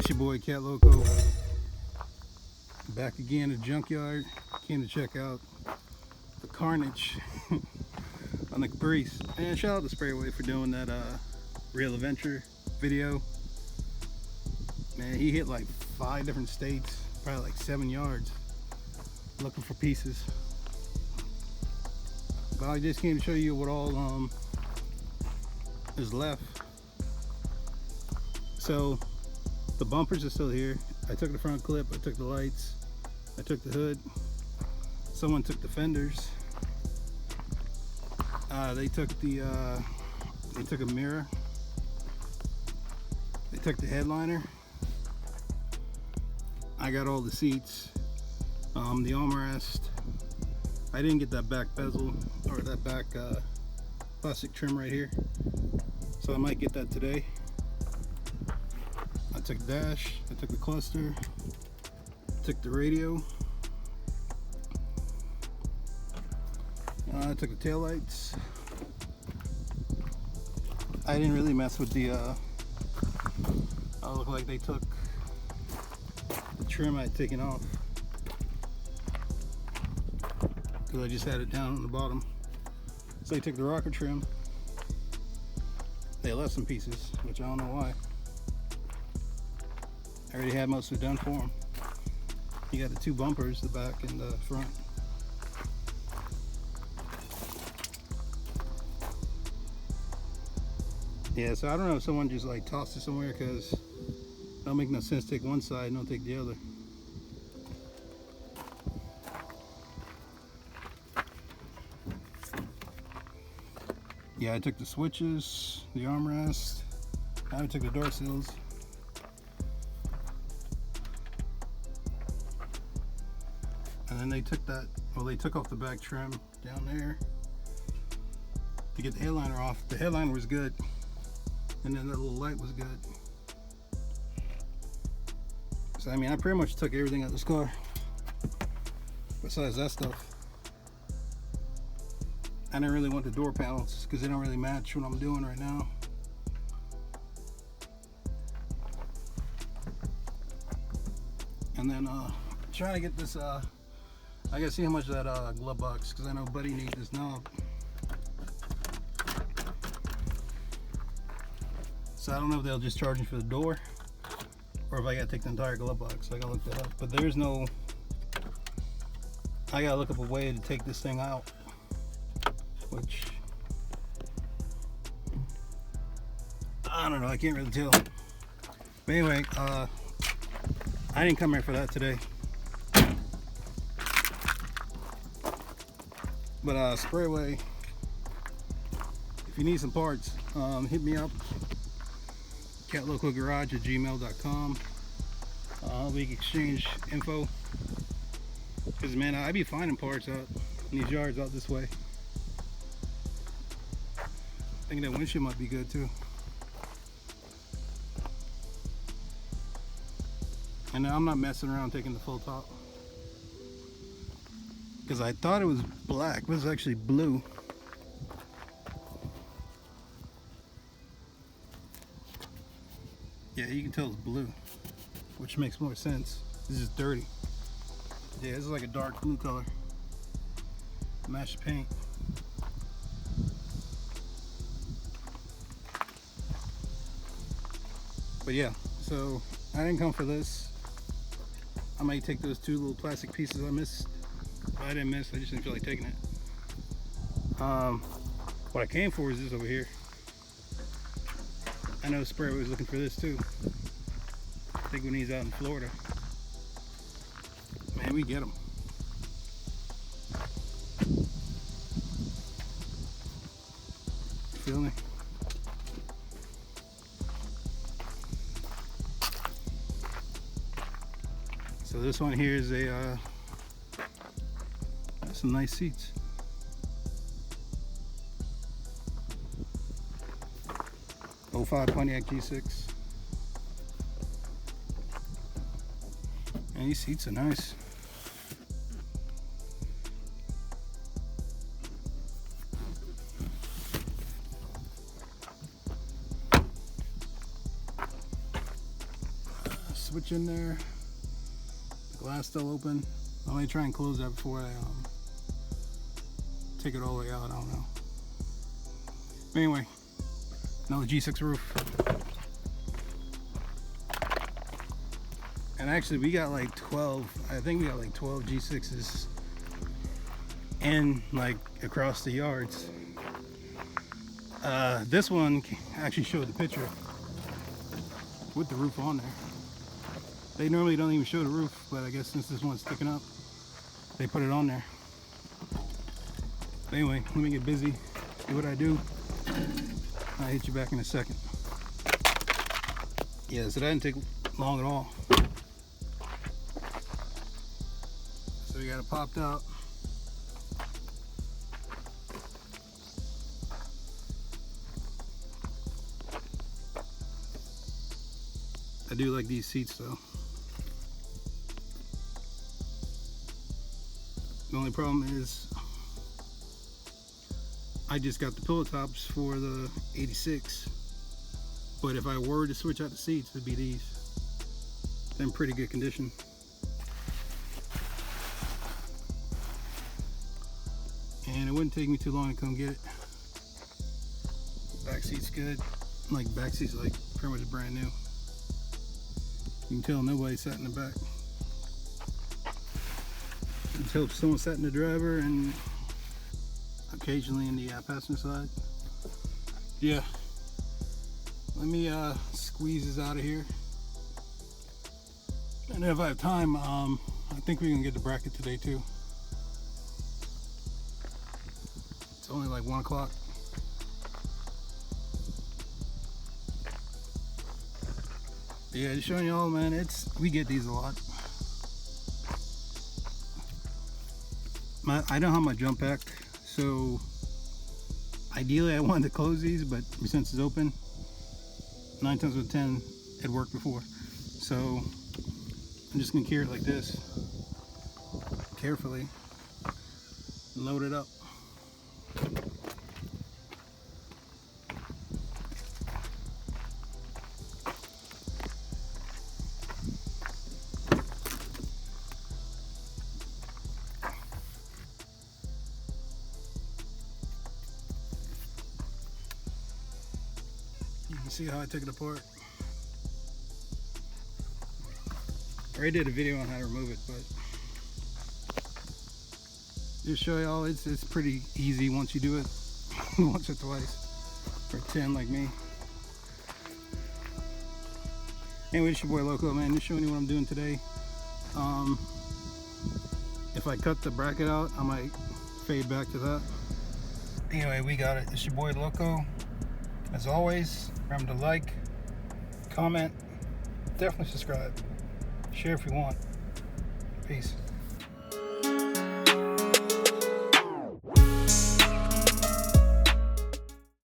It's your boy Catloco, back again at Junkyard. Came to check out the carnage on the Caprice. And shout out to Sprayway for doing that real adventure video. Man, he hit like 5 different states, probably like 7 yards, looking for pieces. But I just came to show you what all is left. So the bumpers are still here. I took the front clip, I took the lights, I took the hood. Someone took the fenders. They took a mirror. They took the headliner. I got all the seats, the armrest. I didn't get that back bezel or that back plastic trim right here, so I might get that today. I took the dash, I took the cluster, took the radio, I took the taillights. I didn't really mess with the look like they took the trim I had taken off because I just had it down on the bottom. So they took the rocker trim. They left some pieces, which I don't know why. I already had most of it done for them. You got the 2 bumpers, the back and the front. Yeah, so I don't know if someone just like tossed it somewhere, because it don't make no sense to take one side and don't take the other. Yeah, I took the switches, the armrest, I took the door sills. And then they took that, well, they took off the back trim down there to get the headliner off. The headliner was good, and then that little light was good. So I mean, I pretty much took everything out of this car besides that stuff. I didn't really want the door panels because they don't really match what I'm doing right now. And then trying to get this I gotta see how much that glove box, because I know Buddy needs this knob. So I don't know if they'll just charge me for the door or if I gotta take the entire glove box. So I gotta look that up. But there's no, I gotta look up a way to take this thing out, which I don't know, I can't really tell. But anyway, I didn't come here for that today. But Sprayway, if you need some parts, hit me up. Catloco Garage at gmail.com. We can exchange info. Because man, I be finding parts out in these yards out this way. I think that windshield might be good too. And I'm not messing around taking the full top, because I thought it was black, but it's actually blue. Yeah, you can tell it's blue, which makes more sense. This is dirty. Yeah, this is like a dark blue color. Matched paint. But yeah, so I didn't come for this. I might take those 2 little plastic pieces I missed. I didn't miss, I just didn't feel like taking it. What I came for is this over here. I know Sprayer was looking for this too. I think when he's out in Florida. Man, we get him. Feel me? So this one here is a some nice seats. '05 Pontiac G6. And these seats are nice. switch in there. The glass still open. I'm gonna try and close that before I take it all the way out. I don't know. But anyway, another G6 roof. And actually we got like 12, I think we got like 12 G6s in like across the yards. This one actually showed the picture with the roof on there. They normally don't even show the roof, but I guess since this one's sticking up, they put it on there. But anyway, let me get busy, do what I do. I'll hit you back in a second. Yeah, so that didn't take long at all. So we got it popped out. I do like these seats though. The only problem is I just got the pillow tops for the 86, but if I were to switch out the seats, it'd be these. They're in pretty good condition. And it wouldn't take me too long to come get it. Back seat's good. Like back seat's like pretty much brand new. You can tell nobody sat in the back. Until someone sat in the driver and occasionally in the passenger side. Yeah. Let me squeeze this out of here. And if I have time, I think we can get the bracket today too. It's only like 1 o'clock. Yeah, just showing y'all, man, we get these a lot. I don't have my jump pack, so ideally I wanted to close these, but since it's open, 9 times out of 10, it worked before. So I'm just gonna carry it like this, carefully, and load it up. You can see how I took it apart. I already did a video on how to remove it, but just show y'all it's pretty easy once you do it once or twice, or 10 like me. Anyway, it's your boy Loco, man, just showing you what I'm doing today. If I cut the bracket out, I might fade back to that. Anyway, we got it. It's your boy Loco. As always, remember to like, comment, definitely subscribe, share if you want. Peace.